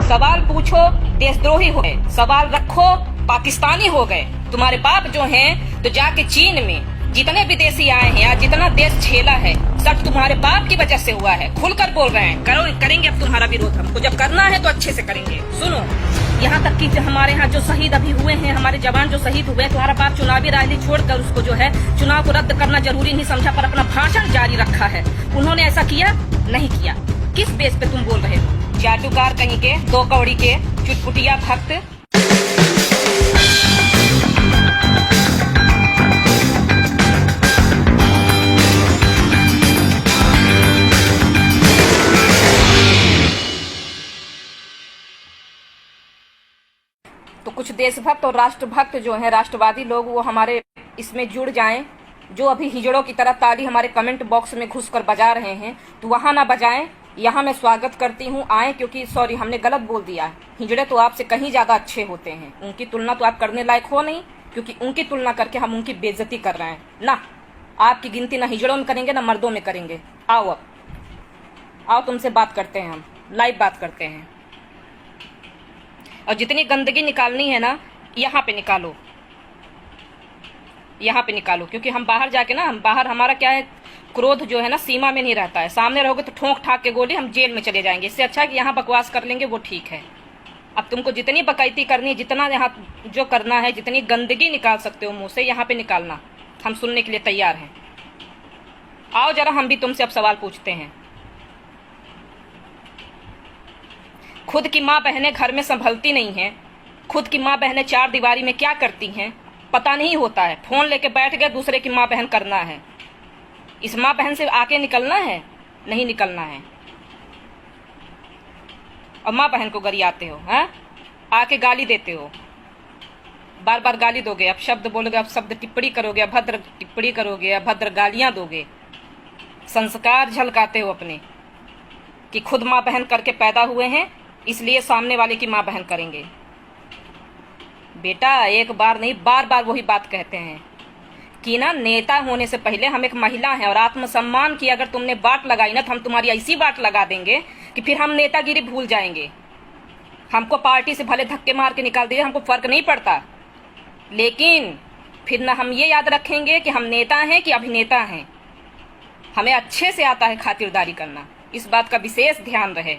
सवाल पूछो देशद्रोही हो गए, सवाल रखो पाकिस्तानी हो गए। तुम्हारे बाप जो हैं तो जाके चीन में जितने विदेशी आए हैं या जितना देश झेला है सब तुम्हारे बाप की वजह से हुआ है। खुलकर बोल रहे हैं, करेंगे अब तुम्हारा विरोध। हमको जब करना है तो अच्छे से करेंगे। सुनो, यहाँ तक कि हमारे यहाँ जो शहीद अभी हुए हैं, हमारे जवान जो शहीद हुए, तुम्हारा बाप चुनावी रैली छोड़कर उसको जो है चुनाव को रद्द करना जरूरी नहीं समझा पर अपना भाषण जारी रखा है। उन्होंने ऐसा किया नहीं किया। किस बेस पे तुम बोल रहे हो? चाटुकार कहीं के, दो कौड़ी के, चुटपुटिया भक्त। तो कुछ देशभक्त और राष्ट्रभक्त जो हैं, राष्ट्रवादी लोग, वो हमारे इसमें जुड़ जाएं। जो अभी हिजड़ों की तरह ताली हमारे कमेंट बॉक्स में घुसकर बजा रहे हैं, तो वहां ना बजाएं। यहाँ मैं स्वागत करती हूँ, आए, क्योंकि सॉरी हमने गलत बोल दिया। हिजड़े तो आपसे कहीं ज्यादा अच्छे होते हैं, उनकी तुलना तो आप करने लायक हो नहीं, क्योंकि उनकी तुलना करके हम उनकी बेइज्जती कर रहे हैं ना। आपकी गिनती ना हिजड़ों में करेंगे ना मर्दों में करेंगे। आओ अब आओ, तुमसे बात करते हैं, हम लाइव बात करते हैं। और जितनी गंदगी निकालनी है ना, यहाँ पे निकालो, यहाँ पे निकालो, क्योंकि हम बाहर जाके ना, हम बाहर हमारा क्या है, क्रोध जो है ना सीमा में नहीं रहता है। सामने रहोगे तो ठोंक ठाक के गोली हम जेल में चले जाएंगे। इससे अच्छा है कि यहाँ बकवास कर लेंगे, वो ठीक है। अब तुमको जितनी बकैती करनी है, जितना यहाँ जो करना है, जितनी गंदगी निकाल सकते हो मुंह से, यहाँ पे निकालना। हम सुनने के लिए तैयार हैं। आओ जरा, हम भी तुमसे अब सवाल पूछते हैं। खुद की माँ बहनें घर में संभलती नहीं हैं, खुद की माँ बहनें चार दीवारी में क्या करती हैं पता नहीं होता है। फोन लेके बैठ गए, दूसरे की माँ बहन करना है। इस माँ बहन से आके निकलना है, नहीं निकलना है। और माँ बहन को गरियाते हो, हैं? आके गाली देते हो, बार बार गाली दोगे, अब शब्द बोलोगे, अब शब्द टिप्पणी करोगे, अभद्र टिप्पणी करोगे, अभद्र गालियां दोगे। संस्कार झलकाते हो अपने कि खुद माँ बहन करके पैदा हुए हैं, इसलिए सामने वाले की माँ बहन करेंगे। बेटा एक बार नहीं, बार बार वही बात कहते हैं कि ना, नेता होने से पहले हम एक महिला हैं, और आत्मसम्मान की अगर तुमने बात लगाई ना, तो हम तुम्हारी ऐसी बात लगा देंगे कि फिर हम नेतागिरी भूल जाएंगे। हमको पार्टी से भले धक्के मार के निकाल दिए, हमको फर्क नहीं पड़ता, लेकिन फिर ना हम ये याद रखेंगे कि हम नेता हैं कि अभिनेता हैं। हमें अच्छे से आता है खातिरदारी करना, इस बात का विशेष ध्यान रहे।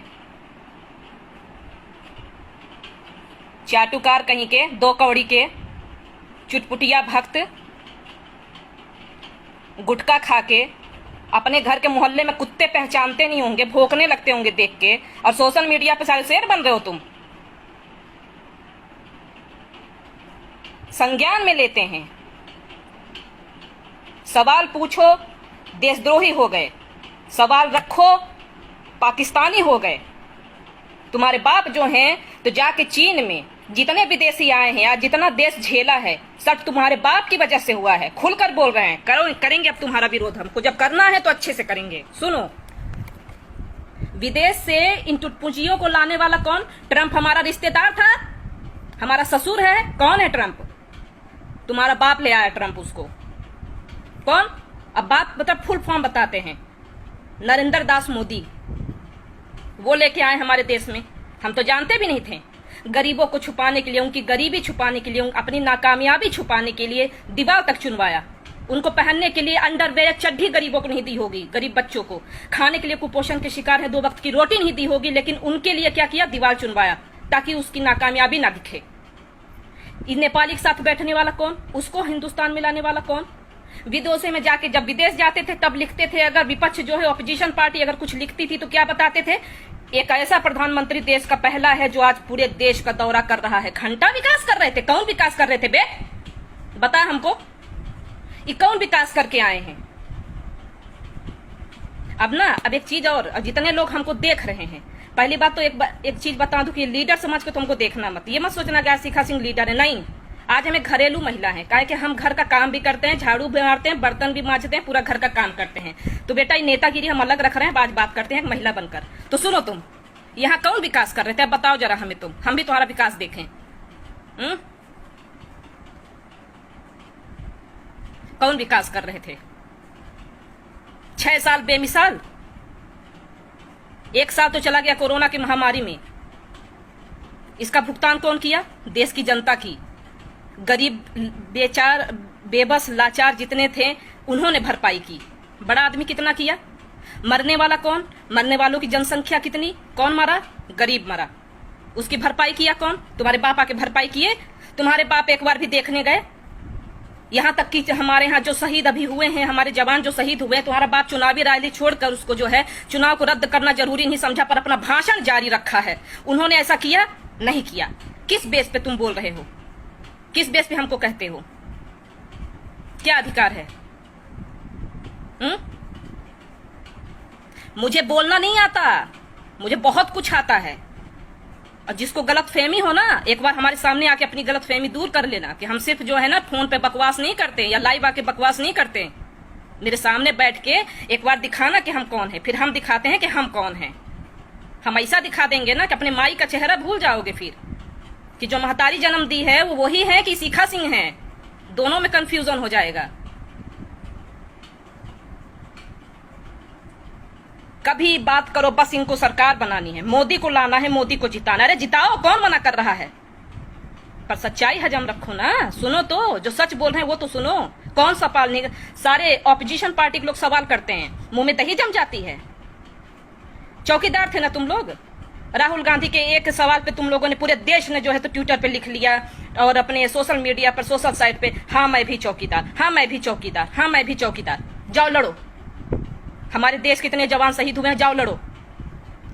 चाटुकार कहीं के, दो कौड़ी के, चुटपुटिया भक्त, गुटखा खा के अपने घर के मोहल्ले में कुत्ते पहचानते नहीं होंगे, भौंकने लगते होंगे देख के, और सोशल मीडिया पे सारे शेर बन रहे हो तुम। संज्ञान में लेते हैं। सवाल पूछो देशद्रोही हो गए, सवाल रखो पाकिस्तानी हो गए। तुम्हारे बाप जो हैं तो जाके चीन में जितने विदेशी आए हैं या जितना देश झेला है सब तुम्हारे बाप की वजह से हुआ है। खुलकर बोल रहे हैं, करेंगे अब तुम्हारा विरोध। हमको जब करना है तो अच्छे से करेंगे। सुनो, विदेश से इन टुटपुंजियों को लाने वाला कौन? ट्रंप हमारा रिश्तेदार था, हमारा ससुर है। कौन है ट्रंप? तुम्हारा बाप ले आया ट्रंप उसको। कौन? अब बात मतलब फुल फॉर्म बताते हैं। नरेंद्र दास मोदी, वो लेके आए हमारे देश में। हम तो जानते भी नहीं थे। गरीबों को छुपाने के लिए, उनकी गरीबी छुपाने के लिए, अपनी नाकामयाबी छुपाने के लिए दीवार तक चुनवाया। उनको पहनने के लिए अंडरवेयर, चड्ढी गरीबों को नहीं दी होगी, गरीब बच्चों को खाने के लिए कुपोषण के शिकार है, 2 वक्त की रोटी नहीं दी होगी, लेकिन उनके लिए क्या किया? दीवार चुनवाया ताकि उसकी नाकामयाबी ना दिखे। नेपाली के साथ बैठने वाला कौन? उसको हिंदुस्तान में लाने वाला कौन? विदेशों में जाके जब विदेश जाते थे तब लिखते थे, अगर विपक्ष जो है ऑपोजिशन पार्टी अगर कुछ लिखती थी तो क्या बताते थे? एक ऐसा प्रधानमंत्री देश का पहला है जो आज पूरे देश का दौरा कर रहा है। घंटा विकास कर रहे थे। कौन विकास कर रहे थे बे? बता हमको, ये कौन विकास करके आए हैं? अब ना, अब एक चीज और, जितने लोग हमको देख रहे हैं, पहली बात तो एक चीज बता दूं कि लीडर समझ के तुमको देखना मत। ये मत सोचना कि शिखा सिंह लीडर है, नहीं। आज हमें घरेलू महिला है, काहे कि हम घर का काम भी करते हैं, झाड़ू भी मारते हैं, बर्तन भी मांजते हैं, पूरा घर का काम करते हैं। तो बेटा ये नेतागिरी हम अलग रख रहे हैं, आज बात करते हैं एक महिला बनकर। तो सुनो, तुम यहाँ कौन विकास कर रहे थे? बताओ जरा हमें तुम, हम भी तुम्हारा विकास देखें। कौन विकास कर रहे थे? 6 साल बेमिसाल, 1 साल तो चला गया कोरोना की महामारी में। इसका भुगतान कौन किया? देश की जनता की। गरीब, बेचार, बेबस, लाचार जितने थे उन्होंने भरपाई की। बड़ा आदमी कितना किया? मरने वाला कौन? मरने वालों की जनसंख्या कितनी? कौन मरा? गरीब मरा। उसकी भरपाई किया कौन? तुम्हारे बाप आके भरपाई किए? तुम्हारे बाप एक बार भी देखने गए? यहां तक कि हमारे यहाँ जो शहीद अभी हुए हैं, हमारे जवान जो शहीद हुए, तुम्हारा बाप चुनावी रैली छोड़कर उसको जो है चुनाव को रद्द करना जरूरी नहीं समझा, पर अपना भाषण जारी रखा है। उन्होंने ऐसा किया? नहीं किया। किस बेस पे तुम बोल रहे हो? किस बेस पे हमको कहते हो? क्या अधिकार है? मुझे बोलना नहीं आता, मुझे बहुत कुछ आता है। और जिसको गलत फहमी हो ना, एक बार हमारे सामने आके अपनी गलत फहमी दूर कर लेना कि हम सिर्फ जो है ना फोन पे बकवास नहीं करते या लाइव आके बकवास नहीं करते। मेरे सामने बैठ के एक बार दिखाना कि हम कौन है, फिर हम दिखाते हैं कि हम कौन हैं। हम ऐसा दिखा देंगे ना कि अपने माई का चेहरा भूल जाओगे फिर, कि जो महतारी जन्म दी है वो वही है कि शिखा सिंह है। दोनों में कंफ्यूजन हो जाएगा। कभी बात करो बस इनको सरकार बनानी है, मोदी को लाना है, मोदी को जिताना। अरे जिताओ, कौन मना कर रहा है? पर सच्चाई हजम रखो ना, सुनो तो, जो सच बोल रहे हैं वो तो सुनो। कौन सवाल नहीं, सारे ऑपोजिशन पार्टी के लोग सवाल करते हैं, मुंह में दही जम जाती है। चौकीदार थे ना तुम लोग। राहुल गांधी के एक सवाल पे तुम लोगों ने, पूरे देश ने जो है तो ट्विटर पे लिख लिया और अपने सोशल मीडिया पर, सोशल साइट पे, हाँ मैं भी चौकीदार, हाँ मैं भी चौकीदार, हाँ मैं भी चौकीदार। जाओ लड़ो, हमारे देश के इतने जवान शहीद हुए हैं, जाओ लड़ो।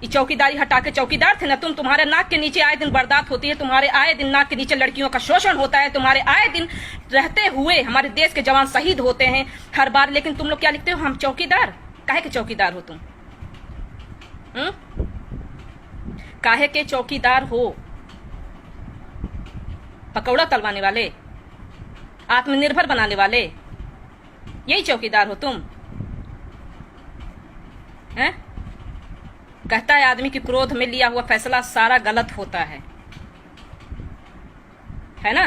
ये चौकीदारी हटा के, चौकीदार थे ना तुम, तुम्हारे नाक के नीचे आए दिन बर्दाश्त होती है, तुम्हारे आए दिन नाक के नीचे लड़कियों का शोषण होता है, तुम्हारे आए दिन रहते हुए हमारे देश के जवान शहीद होते हैं हर बार। लेकिन तुम लोग क्या लिखते हो? हम चौकीदार। काहे के चौकीदार हो तुम? काहे के चौकीदार हो? पकौड़ा तलवाने वाले, आत्मनिर्भर बनाने वाले, यही चौकीदार हो तुम हैं? कहता है आदमी कि क्रोध में लिया हुआ फैसला सारा गलत होता है ना?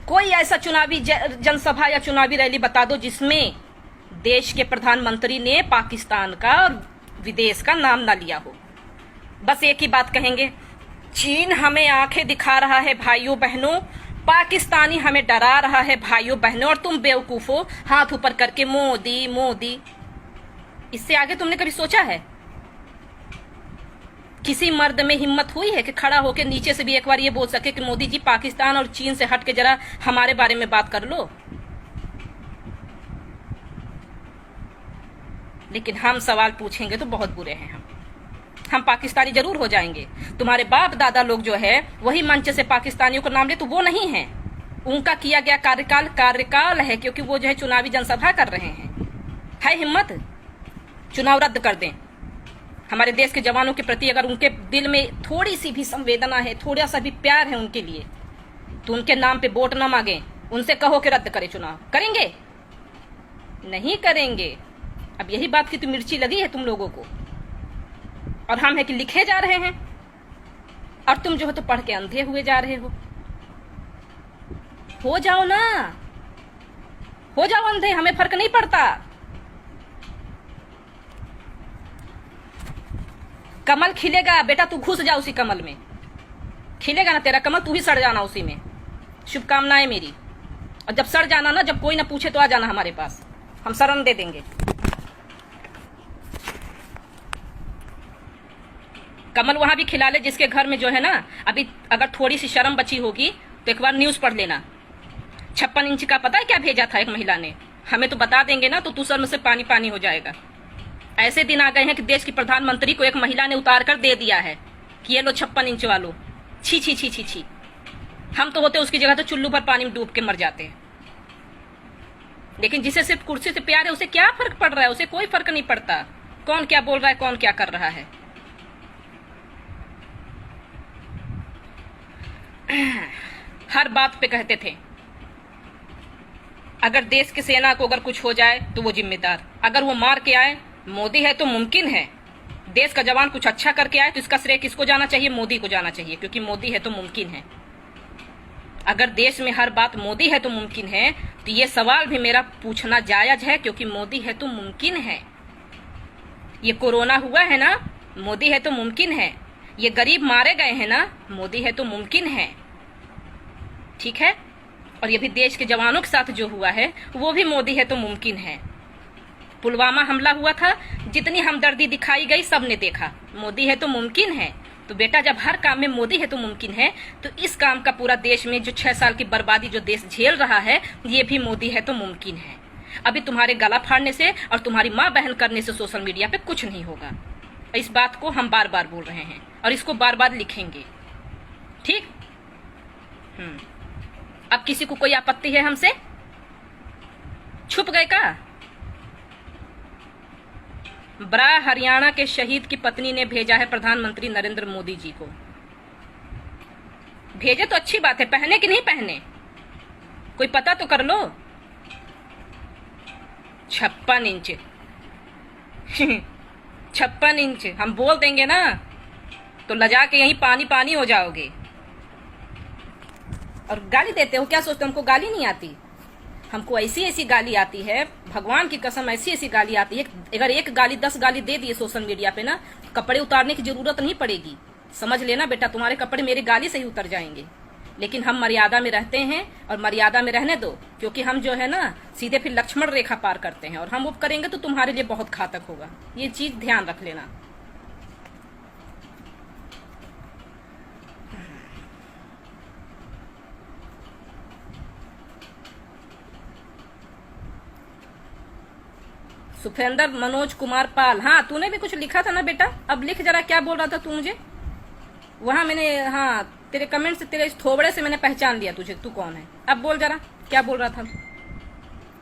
कोई ऐसा चुनावी जनसभा या चुनावी रैली बता दो जिसमें देश के प्रधानमंत्री ने पाकिस्तान का और विदेश का नाम ना लिया हो। बस एक ही बात कहेंगे, चीन हमें आंखें दिखा रहा है भाइयों बहनों, पाकिस्तानी हमें डरा रहा है भाइयों बहनों, और तुम बेवकूफ हो हाथ ऊपर करके मोदी मोदी। इससे आगे तुमने कभी सोचा है? किसी मर्द में हिम्मत हुई है कि खड़ा होकर नीचे से भी एक बार ये बोल सके कि मोदी जी पाकिस्तान और चीन से हट के जरा हमारे बारे में बात कर लो? लेकिन हम सवाल पूछेंगे तो बहुत बुरे हैं। हम पाकिस्तानी जरूर हो जाएंगे। तुम्हारे बाप दादा लोग जो है वही मंच से पाकिस्तानियों को नाम ले, तो वो नहीं है। उनका किया गया कार्यकाल है, क्योंकि वो जो है चुनावी जनसभा कर रहे हैं। है हिम्मत? चुनाव रद्द कर दें। हमारे देश के जवानों के प्रति अगर उनके दिल में थोड़ी सी भी संवेदना है, थोड़ा सा भी प्यार है उनके लिए, तो उनके नाम पे वोट ना मांगे, उनसे कहो कि रद्द करें चुनाव। करेंगे? नहीं करेंगे। अब यही बात की तो मिर्ची लगी है तुम लोगों को, और हम है कि लिखे जा रहे हैं, और तुम जो है तो पढ़ के अंधे हुए जा रहे हो। हो जाओ ना, हो जाओ अंधे, हमें फर्क नहीं पड़ता। कमल खिलेगा बेटा, तू घुस जा उसी कमल में। खिलेगा ना तेरा कमल, तू ही सड़ जाना उसी में। शुभकामनाएं मेरी। और जब सड़ जाना ना, जब कोई ना पूछे तो आ जाना हमारे पास, हम शरण दे देंगे। कमल वहां भी खिला ले जिसके घर में जो है ना अभी अगर थोड़ी सी शर्म बची होगी तो एक बार न्यूज पढ़ लेना। 56 इंच का पता है क्या भेजा था एक महिला ने? हमें तो बता देंगे ना तो तू सर में से पानी पानी हो जाएगा। ऐसे दिन आ गए हैं कि देश की प्रधानमंत्री को एक महिला ने उतार कर दे दिया है कि ये लो 56 इंच वालों। छी छी छी छी छी। हम तो होते उसकी जगह तो चुल्लू पर पानी में डूब के मर जाते हैं। लेकिन जिसे सिर्फ कुर्सी से प्यार है उसे क्या फर्क पड़ रहा है? उसे कोई फर्क नहीं पड़ता कौन क्या बोल रहा है, कौन क्या कर रहा है। हर बात पे कहते थे अगर देश की सेना को अगर कुछ हो जाए तो वो जिम्मेदार, अगर वो मार के आए, मोदी है तो मुमकिन है। देश का जवान कुछ अच्छा करके आए तो इसका श्रेय किसको जाना चाहिए? मोदी को जाना चाहिए, क्योंकि मोदी है तो मुमकिन है। अगर देश में हर बात मोदी है तो मुमकिन है, तो ये सवाल भी मेरा पूछना जायज है, क्योंकि मोदी है तो मुमकिन है। ये कोरोना हुआ है ना, मोदी है तो मुमकिन है। ये गरीब मारे गए हैं ना, मोदी है तो मुमकिन है, ठीक है। और ये भी देश के जवानों के साथ जो हुआ है वो भी मोदी है तो मुमकिन है। पुलवामा हमला हुआ था, जितनी हमदर्दी दिखाई गई सबने देखा। मोदी है तो मुमकिन है। तो बेटा जब हर काम में मोदी है तो मुमकिन है, तो इस काम का पूरा देश में जो 6 साल की बर्बादी जो देश झेल रहा है, ये भी मोदी है तो मुमकिन है। अभी तुम्हारे गला फाड़ने से और तुम्हारी माँ बहन करने से सोशल मीडिया पे कुछ नहीं होगा। इस बात को हम बार बार बोल रहे हैं और इसको बार बार लिखेंगे, ठीक। अब किसी को कोई आपत्ति है हमसे? छुप गए का? बड़ा हरियाणा के शहीद की पत्नी ने भेजा है प्रधानमंत्री नरेंद्र मोदी जी को। भेजे तो अच्छी बात है, पहने कि नहीं पहने कोई पता तो कर लो। 56 इंच 56 इंच हम बोल देंगे ना तो लजा के यहीं पानी पानी हो जाओगे। और गाली देते हो, क्या सोचते हो हमको गाली नहीं आती? हमको ऐसी ऐसी गाली आती है, भगवान की कसम ऐसी ऐसी गाली आती है। अगर एक गाली 10 गाली दे दिए सोशल मीडिया पे ना, कपड़े उतारने की जरूरत नहीं पड़ेगी। समझ लेना बेटा, तुम्हारे कपड़े मेरी गाली से ही उतर जाएंगे। लेकिन हम मर्यादा में रहते हैं और मर्यादा में रहने दो, क्योंकि हम जो है ना सीधे फिर लक्ष्मण रेखा पार करते हैं और हम वो करेंगे तो तुम्हारे लिए बहुत घातक होगा। ये चीज ध्यान रख लेना। सुफेंदर मनोज कुमार पाल, हाँ तूने भी कुछ लिखा था ना बेटा, अब लिख जरा क्या बोल रहा था तू मुझे वहां। मैंने हाँ तेरे कमेंट से, तेरे इस थोबड़े से मैंने पहचान लिया तुझे, तू कौन है। अब बोल जरा क्या बोल रहा था,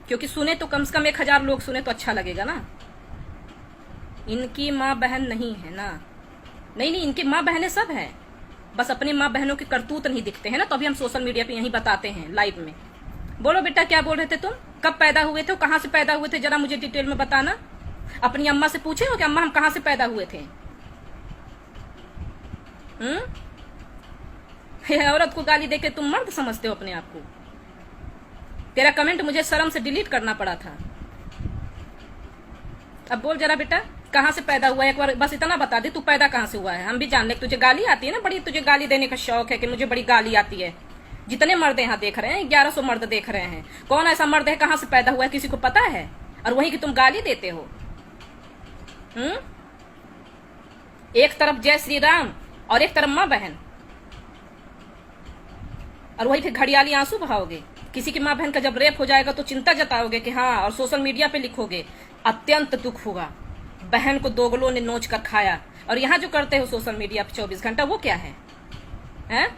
क्योंकि सुने तो कम से कम 1000 लोग सुने तो अच्छा लगेगा ना। इनकी माँ बहन नहीं है ना? नहीं, इनकी माँ बहनें सब हैं, बस अपनी माँ बहनों के करतूत नहीं दिखते हैं ना, तो अभी हम सोशल मीडिया पे यही बताते हैं लाइव में। बोलो बेटा क्या बोल रहे थे तुम? कब पैदा हुए थे, कहाँ से पैदा हुए थे, जरा मुझे डिटेल में बताना। अपनी अम्मा से पूछे हो कि अम्मा हम कहाँ से पैदा हुए थे? औरत को गाली देके तुम मर्द समझते हो अपने आप को। तेरा कमेंट मुझे शर्म से डिलीट करना पड़ा था। अब बोल जरा बेटा कहाँ से पैदा हुआ है, एक बार बस इतना बता दे, तू पैदा कहाँ से हुआ है, हम भी जान ले। तुझे गाली आती है ना बड़ी, तुझे गाली देने का शौक है कि मुझे बड़ी गाली आती है। जितने मर्द यहाँ देख रहे हैं, 1100 मर्द देख रहे हैं, कौन ऐसा मर्द है कहाँ से पैदा हुआ है किसी को पता है? और वही कि तुम गाली देते हो। एक तरफ जय श्री राम और एक तरफ माँ बहन, और वही फिर घड़ियाली आंसू बहाओगे। किसी की माँ बहन का जब रेप हो जाएगा तो चिंता जताओगे कि हाँ, और सोशल मीडिया पे लिखोगे अत्यंत दुख होगा, बहन को दोगलों ने नोच कर खाया। और यहाँ जो करते हो सोशल मीडिया पे 24 घंटा, वो क्या है, हैं?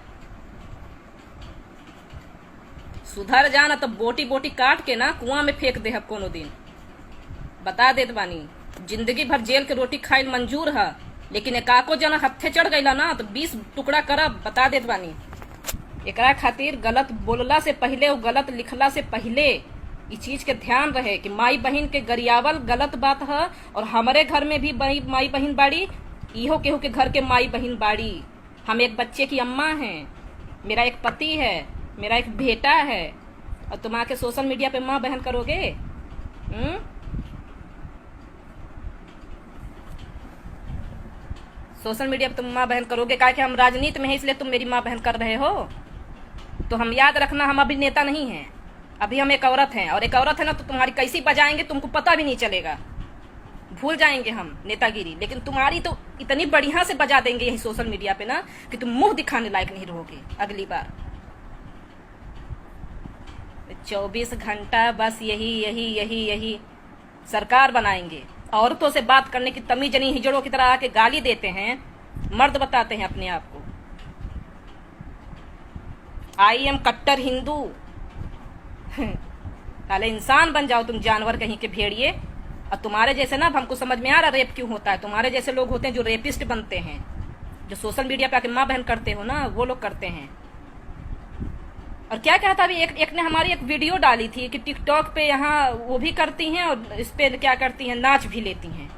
सुधर जाना तो बोटी बोटी काट के ना कुआं में फेंक दे कोनो दिन। बता देत बानी, जिंदगी भर जेल के रोटी खाइल मंजूर है, लेकिन एकाको जना हत्थे चढ़ गईला ना तो 20 टुकड़ा करब। बता देत बानी। एकरा खातिर गलत बोलला से पहले और गलत लिखला से पहले इस चीज के ध्यान रहे कि माई बहन के गरियावल गलत बात है। और हमारे घर में भी माई बहन बाड़ी, इहो केहू के घर के माई बहन बाड़ी। हम एक बच्चे की अम्मा हैं, मेरा एक पति है, मेरा एक बेटा है, और तुम आके सोशल मीडिया पे माँ बहन करोगे? सोशल मीडिया पे तुम माँ बहन करोगे? क्या कि हम राजनीति में हैं इसलिए तुम मेरी माँ बहन कर रहे हो? तो हम याद रखना, हम अभी नेता नहीं हैं, अभी हम एक औरत हैं, और एक औरत है ना तो तुम्हारी कैसी बजाएंगे तुमको पता भी नहीं चलेगा। भूल जाएंगे हम नेतागिरी, लेकिन तुम्हारी तो इतनी बढ़िया से बजा देंगे यही सोशल मीडिया पे ना कि तुम मुंह दिखाने लायक नहीं रहोगे अगली बार। 24 घंटा बस यही सरकार बनाएंगे। औरतों से बात करने की तमीज नहीं, हिजड़ों की तरह आके गाली देते हैं, मर्द बताते हैं अपने आप को। आई एम कट्टर हिंदू। पहले इंसान बन जाओ तुम, जानवर कहीं के भेड़िए। और तुम्हारे जैसे ना, हमको समझ में आ रहा रेप क्यों होता है। तुम्हारे जैसे लोग होते हैं जो रेपिस्ट बनते हैं, जो सोशल मीडिया पे आके माँ बहन करते हो ना, वो लोग करते हैं। और क्या कहता अभी एक ने हमारी एक वीडियो डाली थी कि टिकटॉक पे यहाँ वो भी करती हैं और इस पे क्या करती हैं, नाच भी लेती हैं।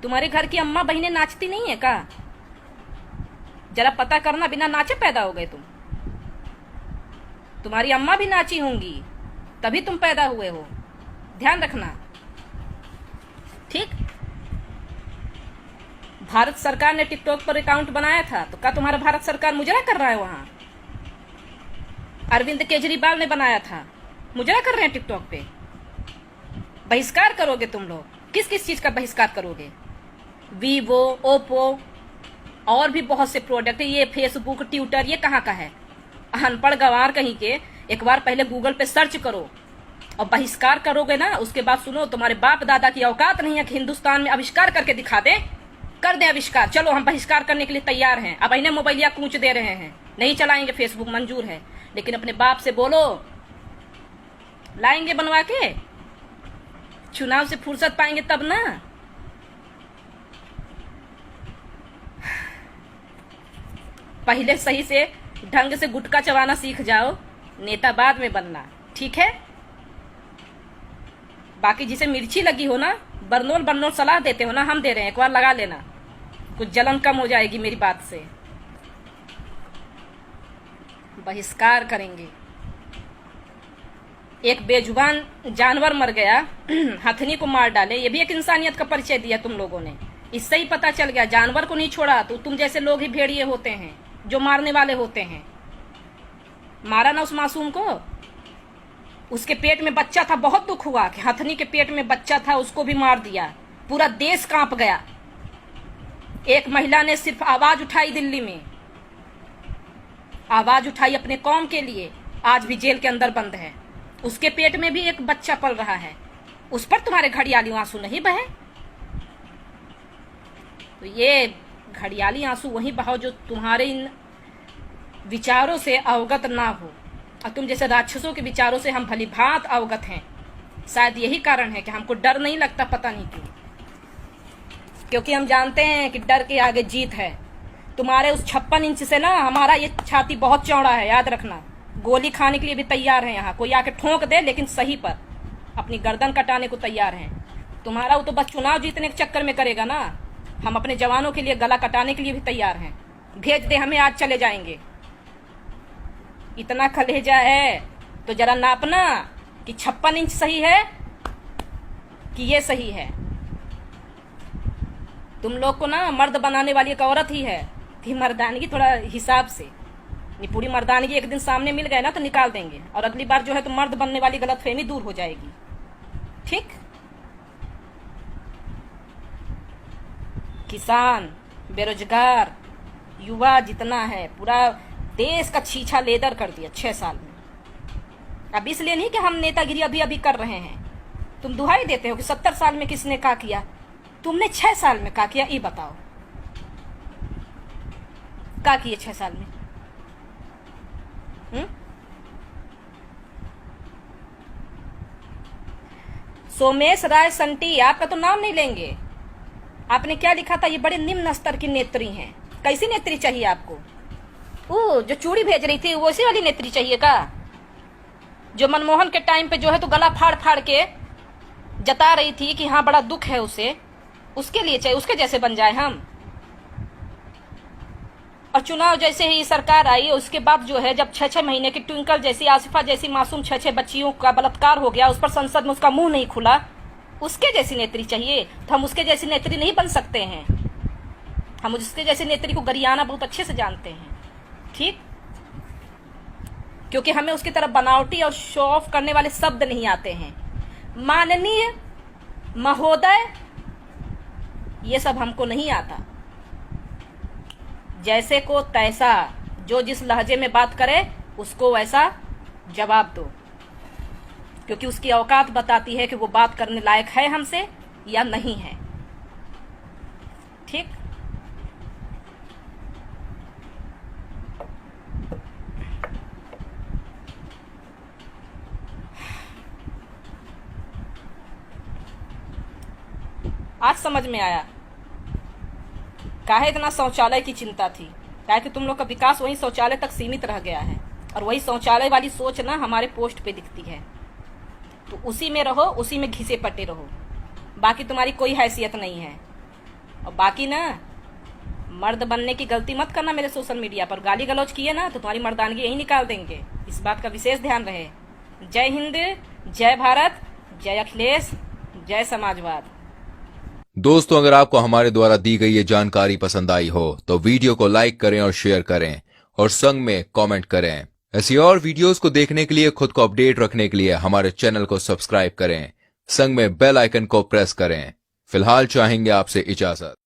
तुम्हारे घर की अम्मा बहनें नाचती नहीं है का? जरा पता करना, बिना नाचे पैदा हो गए तुम? तुम्हारी अम्मा भी नाची होंगी तभी तुम पैदा हुए हो, ध्यान रखना, ठीक। भारत सरकार ने टिकटॉक पर अकाउंट बनाया था, तो क्या तुम्हारा भारत सरकार मुजरा कर रहा है? वहां अरविंद केजरीवाल ने बनाया था, मुजरा कर रहे हैं टिकटॉक पे। बहिष्कार करोगे तुम लोग? किस किस चीज का बहिष्कार करोगे? वीवो, ओप्पो और भी बहुत से प्रोडक्ट है, ये फेसबुक, ट्विटर, ये कहाँ का है? अनपढ़ गंवार कहीं के, एक बार पहले गूगल पे सर्च करो और बहिष्कार करोगे ना, उसके बाद सुनो, तुम्हारे बाप दादा की औकात नहीं है कि हिंदुस्तान में आविष्कार करके दिखा दे। कर दे आविष्कार, चलो हम बहिष्कार करने के लिए तैयार हैं। अब इन्हें मोबाइलिया कूच दे रहे हैं, नहीं चलाएंगे फेसबुक, मंजूर है, लेकिन अपने बाप से बोलो, लाएंगे बनवा के। चुनाव से फुर्सत पाएंगे तब ना। पहले सही से ढंग से गुटखा चबाना सीख जाओ, नेता बाद में बनना, ठीक है? बाकी जिसे मिर्ची लगी हो ना, बरनोल बरनोल सलाह देते हो ना, हम दे रहे हैं, एक बार लगा लेना, कुछ जलन कम हो जाएगी मेरी बात से। बहिष्कार करेंगे। एक बेजुबान जानवर मर गया, हथनी को मार डाले, ये भी एक इंसानियत का परिचय दिया तुम लोगों ने। इससे ही पता चल गया, जानवर को नहीं छोड़ा तो तुम जैसे लोग ही भेड़िए होते हैं, जो मारने वाले होते हैं। मारा ना उस मासूम को, उसके पेट में बच्चा था, बहुत दुख हुआ कि हथनी के पेट में बच्चा था, उसको भी मार दिया, पूरा देश कांप गया। एक महिला ने सिर्फ आवाज उठाई, दिल्ली में आवाज उठाई अपने कौम के लिए, आज भी जेल के अंदर बंद है। उसके पेट में भी एक बच्चा पल रहा है, उस पर तुम्हारे घड़ियाली आंसू नहीं बहे। तो ये घड़ियाली आंसू वही बहाओ जो तुम्हारे इन विचारों से अवगत ना हो, और तुम जैसे राक्षसों के विचारों से हम भली भांत अवगत हैं। शायद यही कारण है कि हमको डर नहीं लगता, पता नहीं क्यों, क्योंकि हम जानते हैं कि डर के आगे जीत है। तुम्हारे उस 56 इंच से ना हमारा ये छाती बहुत चौड़ा है, याद रखना। गोली खाने के लिए भी तैयार है, यहाँ कोई आके ठोक दे लेकिन सही पर, अपनी गर्दन कटाने को तैयार हैं। तुम्हारा वो तो बस चुनाव जीतने के चक्कर में करेगा ना, हम अपने जवानों के लिए गला कटाने के लिए भी तैयार हैं। भेज दे हमें, आज चले जाएंगे। इतना कलेजा है तो जरा नापना कि 56 इंच सही है कि ये सही है। तुम लोग को ना मर्द बनाने वाली एक औरत ही है कि मर्दानगी थोड़ा हिसाब से, ये पूरी मर्दानगी एक दिन सामने मिल गए ना तो निकाल देंगे, और अगली बार जो है तो मर्द बनने वाली गलतफहमी दूर हो जाएगी, ठीक? किसान, बेरोजगार, युवा जितना है, पूरा देश का छीछा लेदर कर दिया 6 साल में। अब इसलिए नहीं कि हम नेतागिरी अभी अभी कर रहे हैं। तुम दुहाई देते हो कि 70 साल में किसने क्या किया, तुमने 6 साल में क्या किया, ये बताओ, क्या किए 6 साल में? सोमेश राय संटी, आपका तो नाम नहीं लेंगे। आपने क्या लिखा था, ये बड़े निम्न स्तर की नेत्री हैं। कैसी नेत्री चाहिए आपको? जो चूड़ी भेज रही थी वो उसी वाली नेत्री चाहिए का, जो मनमोहन के टाइम पे जो है तो गला फाड़ फाड़ के जता रही थी कि हाँ बड़ा दुख है उसे, उसके लिए चाहिए, उसके जैसे बन जाए हम। और चुनाव जैसे ही सरकार आई उसके बाद जो है, जब 6-6 महीने की ट्विंकल जैसी, आसिफा जैसी मासूम 6-6 बच्चियों का बलात्कार हो गया, उस पर संसद में उसका मुंह नहीं खुला, उसके जैसी नेत्री चाहिए। तो हम उसके जैसी नेत्री नहीं बन सकते हैं, हम उसके जैसे नेत्री को गरियाना बहुत अच्छे से जानते हैं, ठीक? क्योंकि हमें उसकी तरफ बनावटी और शो ऑफ करने वाले शब्द नहीं आते हैं। माननीय, महोदय, ये सब हमको नहीं आता। जैसे को तैसा, जो जिस लहजे में बात करे उसको वैसा जवाब दो, क्योंकि उसकी औकात बताती है कि वो बात करने लायक है हमसे या नहीं है, ठीक? आज समझ में आया काहे इतना शौचालय की चिंता थी। काहे कि तुम लोग का विकास वही शौचालय तक सीमित रह गया है, और वही शौचालय वाली सोच ना हमारे पोस्ट पे दिखती है। तो उसी में रहो, उसी में घिसे पटे रहो, बाकी तुम्हारी कोई हैसियत नहीं है। और बाकी ना, मर्द बनने की गलती मत करना मेरे सोशल मीडिया पर। गाली गलौज किए ना तो तुम्हारी मर्दानगी यही निकाल देंगे, इस बात का विशेष ध्यान रहे। जय हिंद, जय भारत, जय अखिलेश, जय समाजवाद। दोस्तों, अगर आपको हमारे द्वारा दी गई ये जानकारी पसंद आई हो तो वीडियो को लाइक करें और शेयर करें और संग में कमेंट करें। ऐसी और वीडियोस को देखने के लिए, खुद को अपडेट रखने के लिए हमारे चैनल को सब्सक्राइब करें, संग में बेल आइकन को प्रेस करें। फिलहाल चाहेंगे आपसे इजाजत।